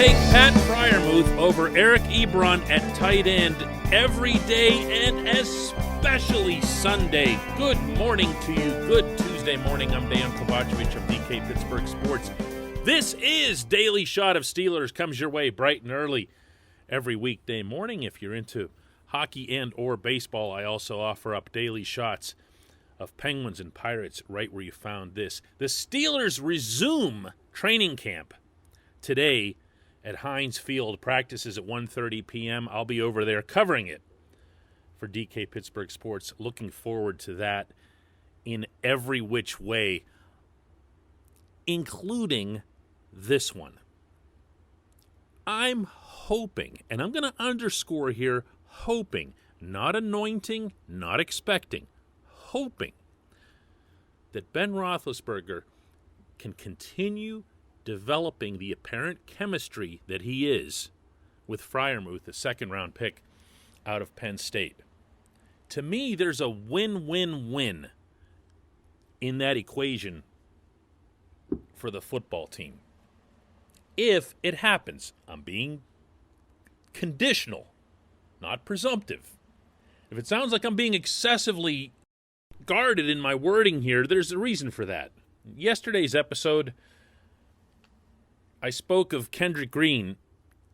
take Pat Freiermuth over Eric Ebron at tight end every day and especially Sunday. Good morning to you. Good Tuesday morning. I'm Dejan Kovacevic of DK Pittsburgh Sports. This is Daily Shot of Steelers. Comes your way bright and early every weekday morning. If you're into hockey and or baseball, I also offer up daily shots of Penguins and Pirates right where you found this. The Steelers resume training camp today at Heinz Field. Practices at 1:30 p.m. I'll be over there covering it for DK Pittsburgh Sports. Looking forward to that in every which way, including this one. I'm hoping, and I'm going to underscore here, hoping, not anointing, not expecting, hoping that Ben Roethlisberger can continue developing the apparent chemistry that he is with Freiermuth, the second-round pick out of Penn State. To me, there's a win-win-win in that equation for the football team. If it happens, I'm being conditional, not presumptive. If it sounds like I'm being excessively guarded in my wording here, there's a reason for that. Yesterday's episode, I spoke of Kendrick Green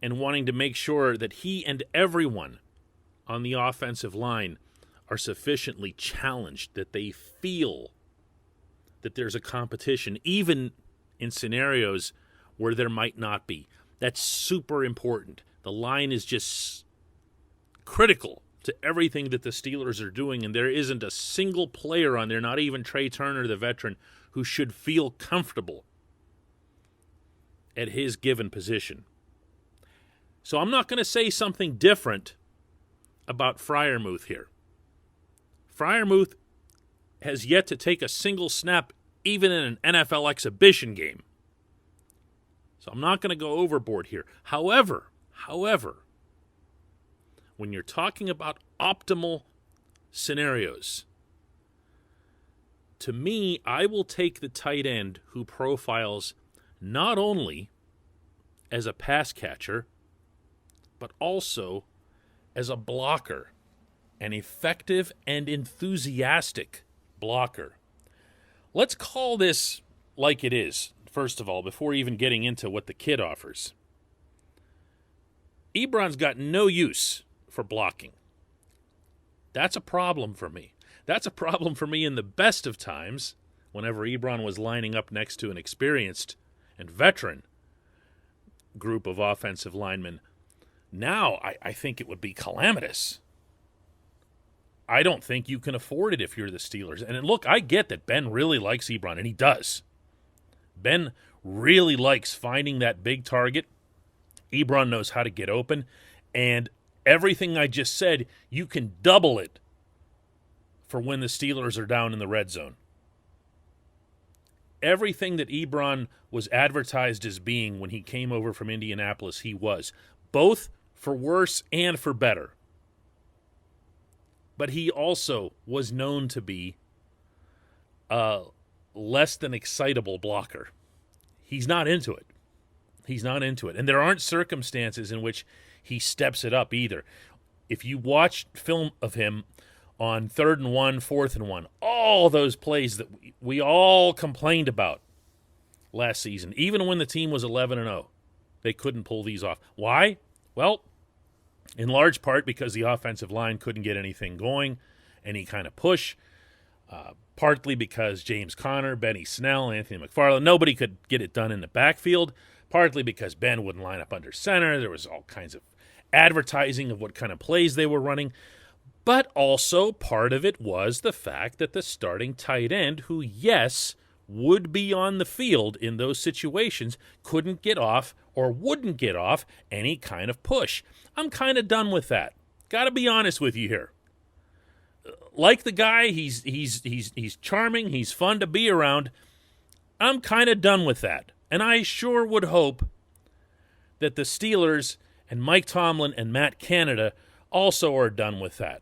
and wanting to make sure that he and everyone on the offensive line are sufficiently challenged, that they feel that there's a competition, even in scenarios where there might not be. That's super important. The line is just critical to everything that the Steelers are doing, and there isn't a single player on there, not even Trey Turner, the veteran, who should feel comfortable at his given position. So I'm not going to say something different about Freiermuth here. Freiermuth has yet to take a single snap even in an NFL exhibition game. So I'm not going to go overboard here. However, when you're talking about optimal scenarios, to me, I will take the tight end who profiles not only as a pass catcher, but also as a blocker, an effective and enthusiastic blocker. Let's call this like it is, first of all, before even getting into what the kid offers. Ebron's got no use for blocking. That's a problem for me. That's a problem for me in the best of times, whenever Ebron was lining up next to an experienced and veteran group of offensive linemen. Now, I think it would be calamitous. I don't think you can afford it if you're the Steelers. And look, I get that Ben really likes Ebron, and he does. Ben really likes finding that big target. Ebron knows how to get open, and everything I just said, you can double it for when the Steelers are down in the red zone. Everything that Ebron was advertised as being when he came over from Indianapolis, he was, both for worse and for better. But he also was known to be a less than excitable blocker. He's not into it. He's not into it. And there aren't circumstances in which he steps it up either. If you watch film of him on 3rd and 1, 4th and 1, all those plays that we all complained about last season, even when the team was 11-0, they couldn't pull these off. Why? Well, in large part because the offensive line couldn't get anything going, any kind of push. Partly because James Conner, Benny Snell, Anthony McFarland, nobody could get it done in the backfield. Partly because Ben wouldn't line up under center. There was all kinds of advertising of what kind of plays they were running. But also part of it was the fact that the starting tight end, who, yes, would be on the field in those situations, couldn't get off or wouldn't get off any kind of push. I'm kind of done with that. Got to be honest with you here. Like the guy, he's charming, he's fun to be around. I'm kind of done with that. And I sure would hope that the Steelers and Mike Tomlin and Matt Canada also are done with that.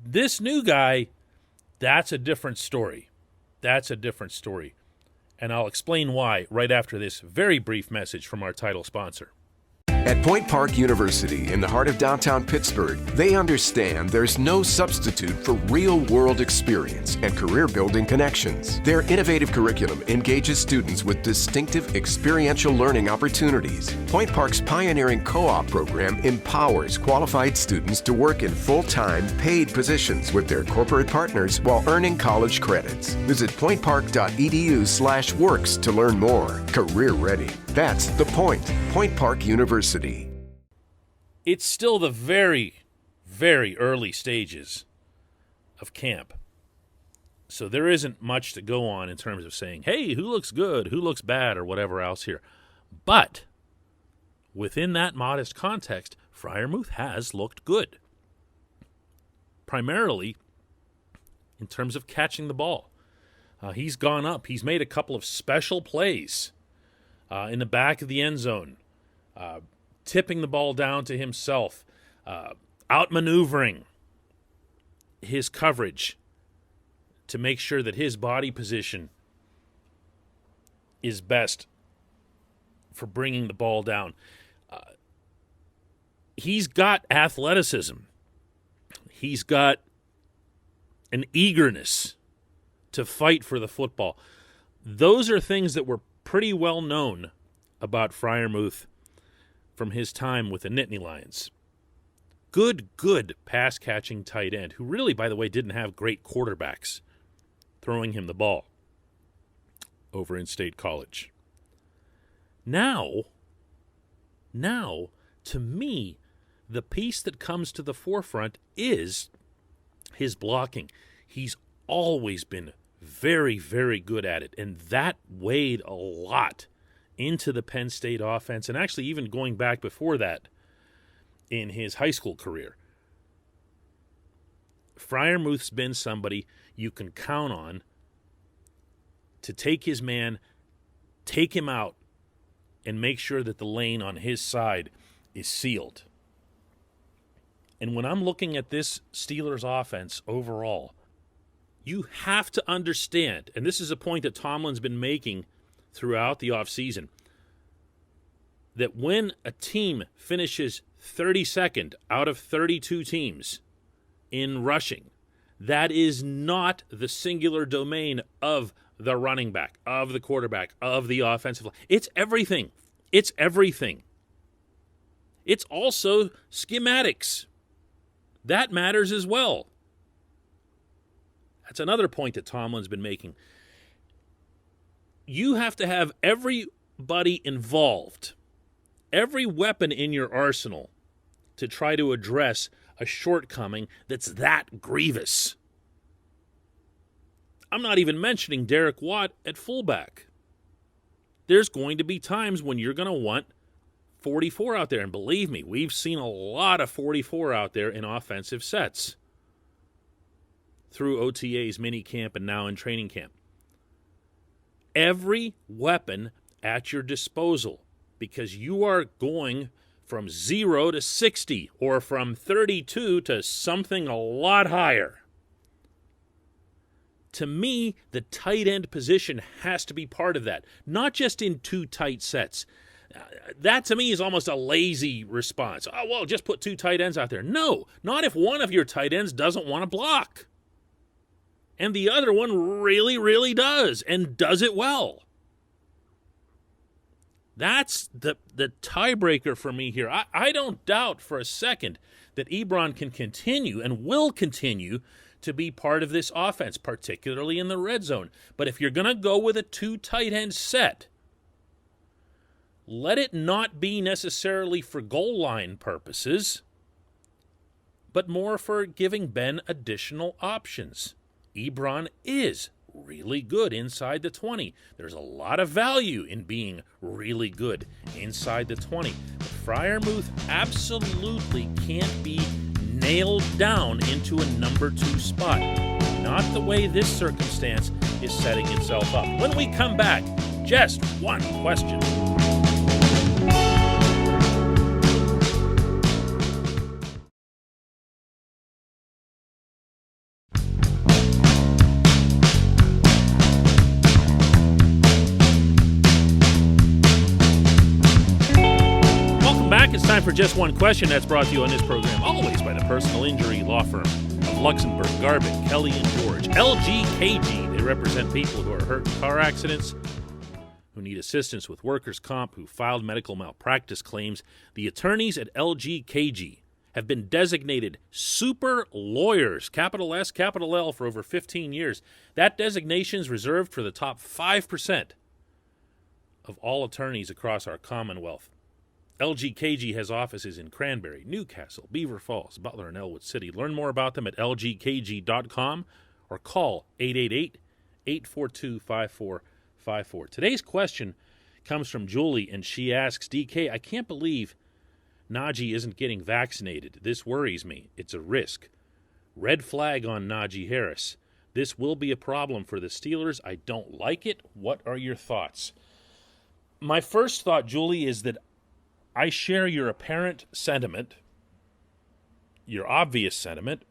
This new guy, that's a different story. That's a different story. And I'll explain why right after this very brief message from our title sponsor. At Point Park University, in the heart of downtown Pittsburgh, they understand there's no substitute for real-world experience and career-building connections. Their innovative curriculum engages students with distinctive experiential learning opportunities. Point Park's pioneering co-op program empowers qualified students to work in full-time, paid positions with their corporate partners while earning college credits. Visit pointpark.edu/works to learn more. Career ready. That's the point. Point Park University. It's still the very, very early stages of camp. So there isn't much to go on in terms of saying, hey, who looks good, who looks bad, or whatever else here. But within that modest context, Freiermuth has looked good. Primarily in terms of catching the ball. He's gone up. He's made a couple of special plays in the back of the end zone, tipping the ball down to himself, outmaneuvering his coverage to make sure that his body position is best for bringing the ball down. He's got athleticism. He's got an eagerness to fight for the football. Those are things that were pretty well known about Freiermuth from his time with the Nittany Lions. Good pass-catching tight end who really, by the way, didn't have great quarterbacks throwing him the ball over in State College. Now, to me, the piece that comes to the forefront is his blocking. He's always been very, very good at it, and that weighed a lot into the Penn State offense, and actually even going back before that in his high school career. Freiermuth's been somebody you can count on to take his man, take him out, and make sure that the lane on his side is sealed. And when I'm looking at this Steelers offense overall, you have to understand, and this is a point that Tomlin's been making throughout the offseason, that when a team finishes 32nd out of 32 teams in rushing, that is not the singular domain of the running back, of the quarterback, of the offensive line. It's everything. It's everything. It's also schematics. That matters as well. That's another point that Tomlin's been making. You have to have everybody involved, every weapon in your arsenal to try to address a shortcoming that's that grievous. I'm not even mentioning Derek Watt at fullback. There's going to be times when you're going to want 44 out there, and believe me, we've seen a lot of 44 out there in offensive sets through OTA's mini camp and now in training camp. Every weapon at your disposal, because you are going from 0 to 60 or from 32 to something a lot higher. To me, the tight end position has to be part of that, not just in two tight sets. That, to me, is almost a lazy response. Oh, well, just put two tight ends out there. No, not if one of your tight ends doesn't want to block. And the other one really, really does, and does it well. That's the tiebreaker for me here. I don't doubt for a second that Ebron can continue and will continue to be part of this offense, particularly in the red zone. But if you're going to go with a two tight end set, let it not be necessarily for goal line purposes, but more for giving Ben additional options. Ebron is really good inside the 20. There's a lot of value in being really good inside the 20. But Freiermuth absolutely can't be nailed down into a number 2 spot. Not the way this circumstance is setting itself up. When we come back, just one question. time for Just One Question. That's brought to you on this program always by the personal injury law firm of Luxembourg, Garbic, Kelly, and George. LGKG. They represent people who are hurt in car accidents, who need assistance with workers' comp, who filed medical malpractice claims. The attorneys at LGKG have been designated super lawyers, capital S, capital L, for over 15 years. That designation is reserved for the top 5% of all attorneys across our Commonwealth. LGKG has offices in Cranberry, Newcastle, Beaver Falls, Butler, and Elwood City. Learn more about them at lgkg.com or call 888-842-5454. Today's question comes from Julie, and she asks, DK, I can't believe Najee isn't getting vaccinated. This worries me. It's a risk. Red flag on Najee Harris. This will be a problem for the Steelers. I don't like it. What are your thoughts? My first thought, Julie, is that I share your apparent sentiment, your obvious sentiment,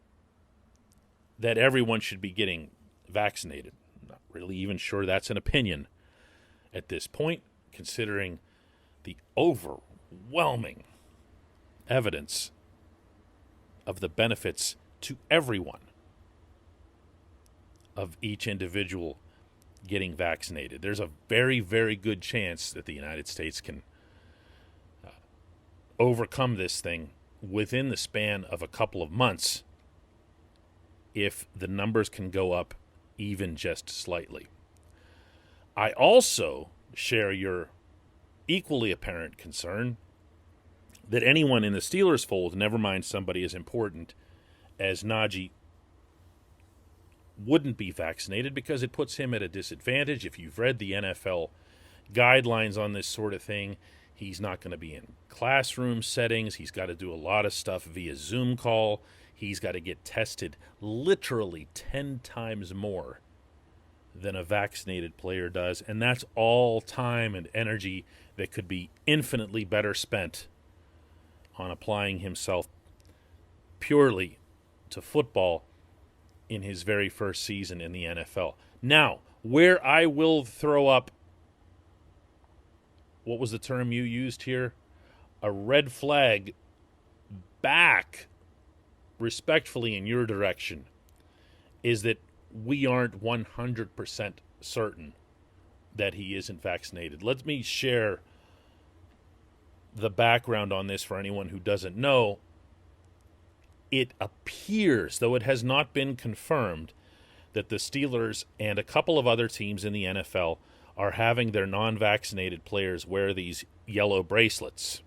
that everyone should be getting vaccinated. I'm not really even sure that's an opinion at this point, considering the overwhelming evidence of the benefits to everyone of each individual getting vaccinated. There's a very, very good chance that the United States can overcome this thing within the span of a couple of months if the numbers can go up even just slightly. I also share your equally apparent concern that anyone in the Steelers fold, never mind somebody as important as Najee, wouldn't be vaccinated because it puts him at a disadvantage. If you've read the NFL guidelines on this sort of thing, he's not going to be in classroom settings. He's got to do a lot of stuff via Zoom call. He's got to get tested literally 10 times more than a vaccinated player does. And that's all time and energy that could be infinitely better spent on applying himself purely to football in his very first season in the NFL. Now, where I will throw up, what was the term you used here? A red flag back respectfully in your direction is that we aren't 100% certain that he isn't vaccinated. Let me share the background on this for anyone who doesn't know. It appears, though it has not been confirmed, that the Steelers and a couple of other teams in the NFL are having their non-vaccinated players wear these yellow bracelets.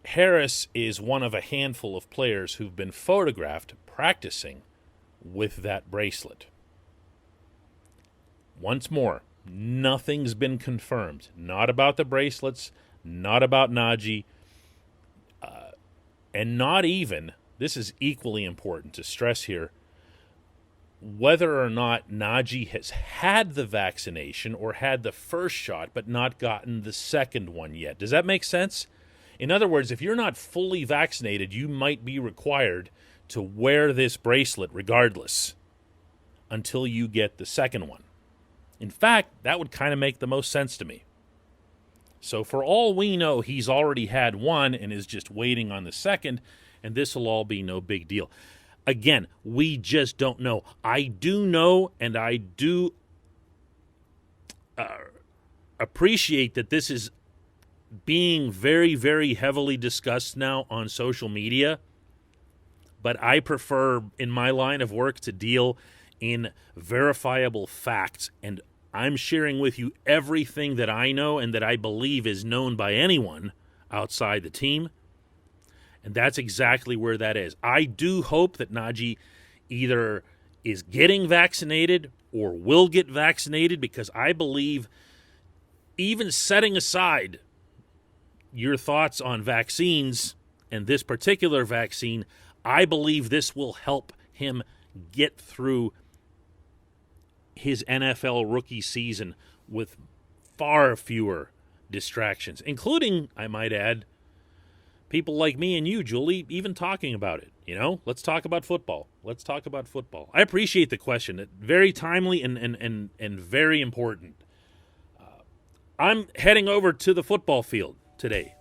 Harris is one of a handful of players who've been photographed practicing with that bracelet. Once more, nothing's been confirmed. Not about the bracelets, not about Najee, and not even, this is equally important to stress here, whether or not Najee has had the vaccination or had the first shot but not gotten the second one yet. Does that make sense? In other words, if you're not fully vaccinated, you might be required to wear this bracelet regardless until you get the second one. In fact, that would kind of make the most sense to me. So for all we know, he's already had one and is just waiting on the second, and this will all be no big deal. Again, we just don't know. I do know, and I do appreciate that this is being very, very heavily discussed now on social media, but I prefer, in my line of work, to deal in verifiable facts, and I'm sharing with you everything that I know and that I believe is known by anyone outside the team. And that's exactly where that is. I do hope that Najee either is getting vaccinated or will get vaccinated, because I believe, even setting aside your thoughts on vaccines and this particular vaccine, I believe this will help him get through his NFL rookie season with far fewer distractions, including, I might add, people like me and you, Julie, even talking about it. You know, let's talk about football. Let's talk about football. I appreciate the question. Very timely and very important. I'm heading over to the football field today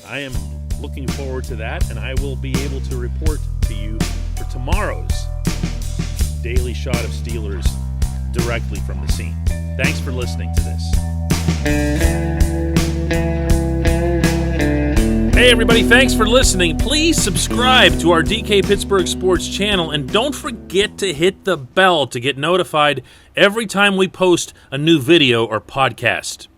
I am looking forward to that, and I will be able to report to you for tomorrow's Daily Shot of Steelers directly from the scene. Thanks for listening to this. Hey everybody, thanks for listening. Please subscribe to our DK Pittsburgh Sports channel, and don't forget to hit the bell to get notified every time we post a new video or podcast.